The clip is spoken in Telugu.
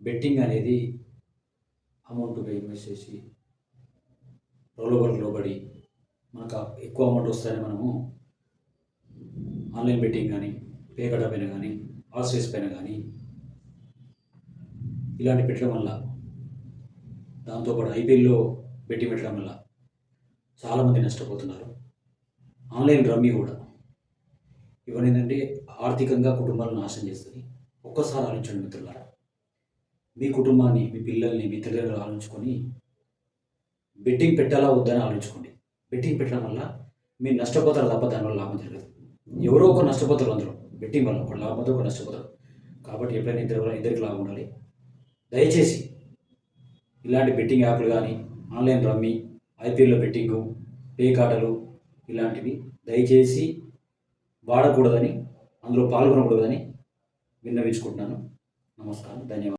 బెట్టింగ్ అనేది అమౌంట్‌గా ఇన్వెస్ట్ చేసి ప్రలోభాలకు లోబడి మనకు ఎక్కువ అమౌంట్ వస్తదని మనము ఆన్‌లైన్ బెట్టింగ్ గానీ, పేకాట పైన గానీ, హార్స్ రేస్ పైన గానీ ఇలాంటివి పెట్టడం వల్ల, దాంతో పాటు ఐపీఎల్‌లో బెట్టింగ్ పెట్టడం వల్ల చాలామంది నష్టపోతున్నారు. ఆన్‌లైన్ రమ్మీ కూడా. ఇవన్నేంటంటే ఆర్థికంగా కుటుంబాలను నాశనం చేస్తది. ఒక్కసారి ఆలోచించండి మిత్రులారా. మీ కుటుంబాన్ని, మీ పిల్లల్ని, మీ తల్లిదండ్రులు ఆలోచించుకొని బెట్టింగ్ పెట్టాలా వద్దా అని ఆలోచించుకోండి. బెట్టింగ్ పెట్టడం వల్ల మీరు నష్టపోతారు తప్ప దానివల్ల లాభం జరగదు. ఎవరో ఒకరు నష్టపోతారు అందులో. బెట్టింగ్ వల్ల ఒకరు లాభం అవుతారు, ఒకరు నష్టపోతారు. కాబట్టి ఎప్పుడైనా ఇద్దరికి లాభం ఉండాలి. దయచేసి ఇలాంటి బెట్టింగ్ యాప్లు కానీ, ఆన్‌లైన్ రమ్మీ, ఐపీఎల్‌లో బెట్టింగు, పేకాటలు ఇలాంటివి దయచేసి వాడకూడదని, అందులో పాల్గొనకూడదని విన్నవించుకుంటున్నాను. నమస్కారం. ధన్యవాదాలు.